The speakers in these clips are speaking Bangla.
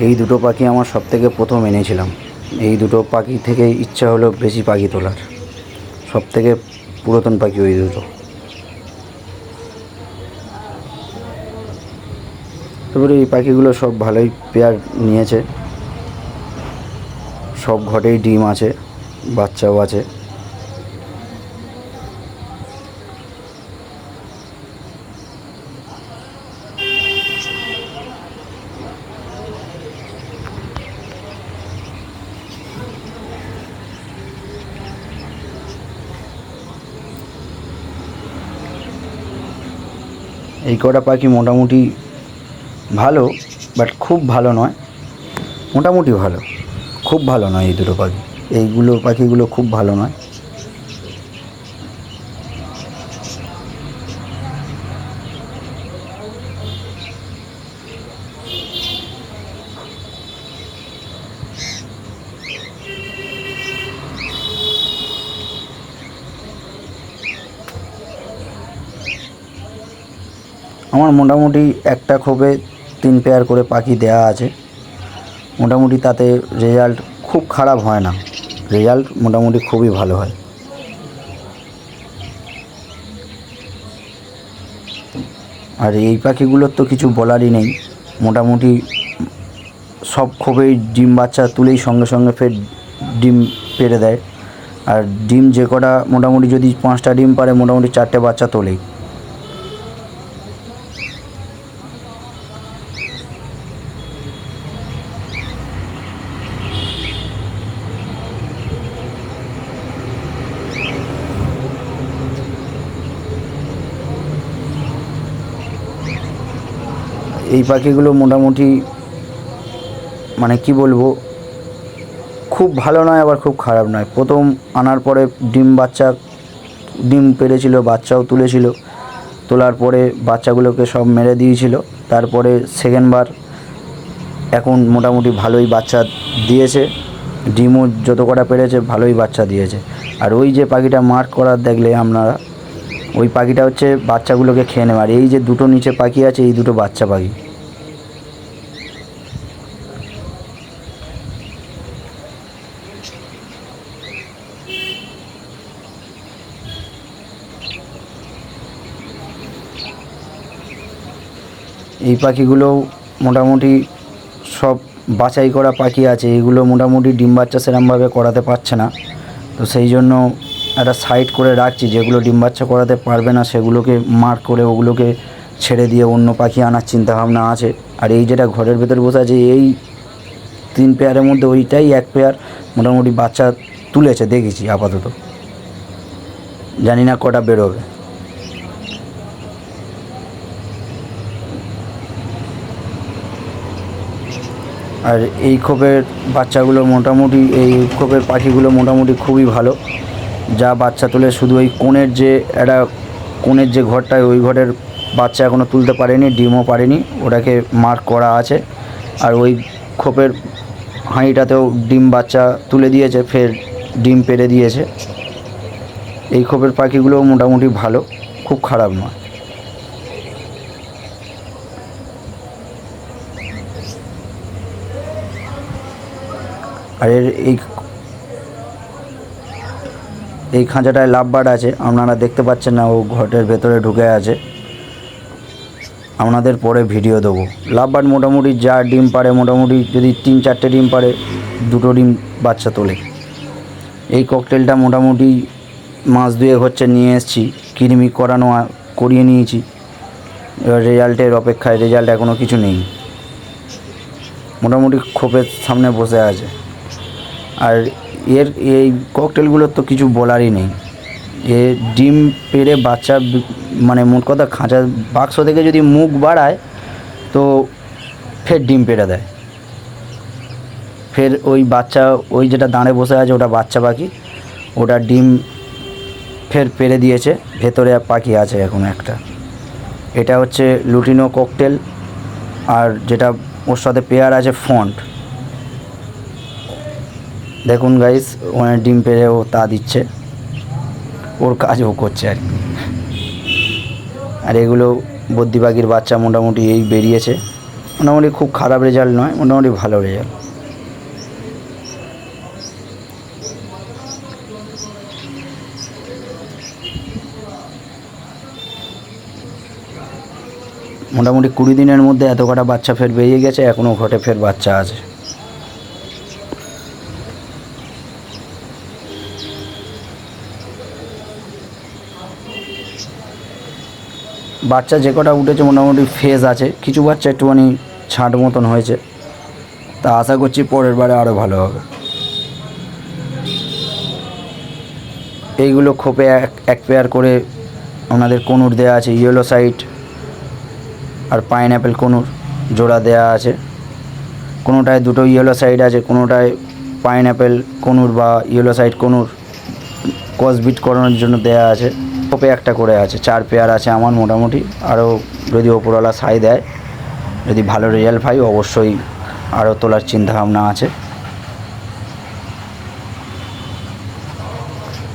এই দুটো পাখি আমার সবথেকে প্রথম এনেছিলাম। এই দুটো পাখি থেকে ইচ্ছা হলো বেশি পাখি তোলার। সবথেকে পুরাতন পাখি ওই দুটো। তারপরে এই পাখিগুলো সব ভালোই পেয়ার নিয়েছে, সব ঘটেই ডিম আছে, বাচ্চাও আছে। এই কটা পাখি মোটামুটি ভালো, বাট খুব ভালো নয়। মোটামুটি ভালো, খুব ভালো নয়। এই দুটো পাখি, এইগুলো পাখিগুলো খুব ভালো নয়। আমার মোটামুটি একটা খোপে 3 পেয়ার করে পাখি দেয়া আছে। মোটামুটি তাতে রেজাল্ট খুব খারাপ হয় না, রেজাল্ট মোটামুটি খুবই ভালো হয়। আর এই পাখিগুলোর তো কিছু বলারই নেই। মোটামুটি সব খোপেই ডিম বাচ্চা তুলেই সঙ্গে সঙ্গে ফের ডিম পেড়ে দেয়। আর ডিম যে কটা, মোটামুটি যদি 5টা ডিম পারে, মোটামুটি 4টে বাচ্চা তোলেই। এই পাখিগুলো মোটামুটি মানে কি বলবো, খুব ভালো নয় আবার খুব খারাপ নয়। প্রথম আনার পরে ডিম পেড়েছিল, বাচ্চাও তুলেছিল। তোলার পরে বাচ্চাগুলোকে সব মেরে দিয়েছিল। তারপরে সেকেন্ডবার এখন মোটামুটি ভালোই বাচ্চা দিয়েছে। ডিমও যত কটা পেড়েছে ভালোই বাচ্চা দিয়েছে। আর ওই যে পাখিটা মার্ক করার দেখলে আপনারা, ওই পাখিটা হচ্ছে বাচ্চাগুলোকে খেয়ে নেবে। আর এই যে দুটো নিচে পাখি আছে, এই দুটো বাচ্চা পাখি। এই পাখিগুলোও মোটামুটি সব বাছাই করা পাখি আছে। এইগুলো মোটামুটি ডিম বাচ্চা সেরকমভাবে করাতে পারছে না, তো সেই জন্য একটা সাইড করে রাখছি। যেগুলো ডিম বাচ্চা করাতে পারবে না সেগুলোকে মার্ক করে ওগুলোকে ছেড়ে দিয়ে অন্য পাখি আনার চিন্তাভাবনা আছে। আর এই যেটা ঘরের ভেতর বসে আছে, এই 3 পেয়ারের মধ্যে ওইটাই 1 পেয়ার মোটামুটি বাচ্চা তুলেছে দেখেছি আপাতত। জানি না কটা বেরোবে। আর এই খোপের বাচ্চাগুলো মোটামুটি, এই খোপের পাখিগুলো মোটামুটি খুবই ভালো। যা বাচ্চা তোলে, শুধু ওই কোণের যে ঘরটায়, ওই ঘরের বাচ্চা এখনও তুলতে পারেনি, ডিমও পারেনি, ওটাকে মার্ক করা আছে। আর ওই খোপের হাঁড়িটাতেও ডিম বাচ্চা তুলে দিয়েছে, ফের ডিম পেড়ে দিয়েছে। এই খোপের পাখিগুলোও মোটামুটি ভালো, খুব খারাপ নয়। আর এই খাঁচাটায় লাভবার্ড আছে, আপনারা দেখতে পাচ্ছেন না, ও ঘরের ভেতরে ঢুকে আছে। আপনাদের পরে ভিডিও দেবো। লাভবার্ড মোটামুটি যা ডিম পারে, মোটামুটি যদি 3-4টে ডিম পারে, 2টো ডিম বাচ্চা তোলে। এই ককটেলটা মোটামুটি মাস 2 হচ্ছে নিয়ে এসেছি, কৃমি করিয়ে নিয়েছি। এবার রেজাল্টের অপেক্ষায়, রেজাল্ট এখনও কিছু নেই। মোটামুটি খোপের সামনে বসে আছে। আর এই ককটেলগুলোর তো কিছু বলারই নেই। ডিম পেড়ে বাচ্চা, মানে মোট কথা খাঁচার বাক্স থেকে যদি মুখ বাড়ায় তো ফের ডিম পেড়ে দেয়। ফের ওই বাচ্চা, ওই যেটা দাঁড়ে বসে আছে ওটা বাচ্চা পাখি, ওটা ডিম ফের পেড়ে দিয়েছে। ভেতরে পাখি আছে এখন একটা। এটা হচ্ছে লুটিনো ককটেল। আর যেটা ওর সাথে পেয়ার আছে ফন্ট। দেখুন গাইস, ওখানে ডিম পেড়ে ও তা দিচ্ছে, ওর কাজ ও করছে আর কি। আর এগুলো বদ্রি পাখির বাচ্চা মোটামুটি এই বেরিয়েছে। মোটামুটি খুব খারাপ রেজাল্ট নয়, মোটামুটি ভালো রেজাল্ট। মোটামুটি 20 দিনের মধ্যে এত কটা বাচ্চা ফের বেরিয়ে গেছে, এখনও ঘটে ফের বাচ্চা আছে। বাচ্চা যে কটা উঠেছে মোটামুটি ফেজ আছে, কিছু বাচ্চা একটুখানি ছাঁট মতন হয়েছে, তা আশা করছি পরের বারে আরও ভালো হবে। এইগুলো খোপে এক পেয়ার করে ওনাদের কনুর দেওয়া আছে, ইয়েলো সাইড আর পাইনঅ্যাপেল কনুর জোড়া দেওয়া আছে। কোনোটায় দুটো ইয়েলো সাইড আছে, কোনোটায় পাইনঅ্যাপেল কনুর বা ইয়েলো সাইড কনুর ক্রসবিট করানোর জন্য দেওয়া আছে। খোপে একটা করে আছে, 4 পেয়ার আছে আমার মোটামুটি। আরও যদি ওপরওয়ালা সাই দেয়, যদি ভালো রেজাল্ট পাই, অবশ্যই আরও তোলার চিন্তাভাবনা আছে।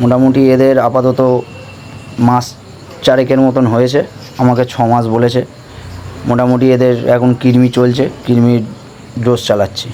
মোটামুটি এদের আপাতত মাস 4 মতন হয়েছে, আমাকে 6 মাস বলেছে। মোটামুটি এদের এখন কৃমি চলছে, কৃমির ডোজ চালাচ্ছি।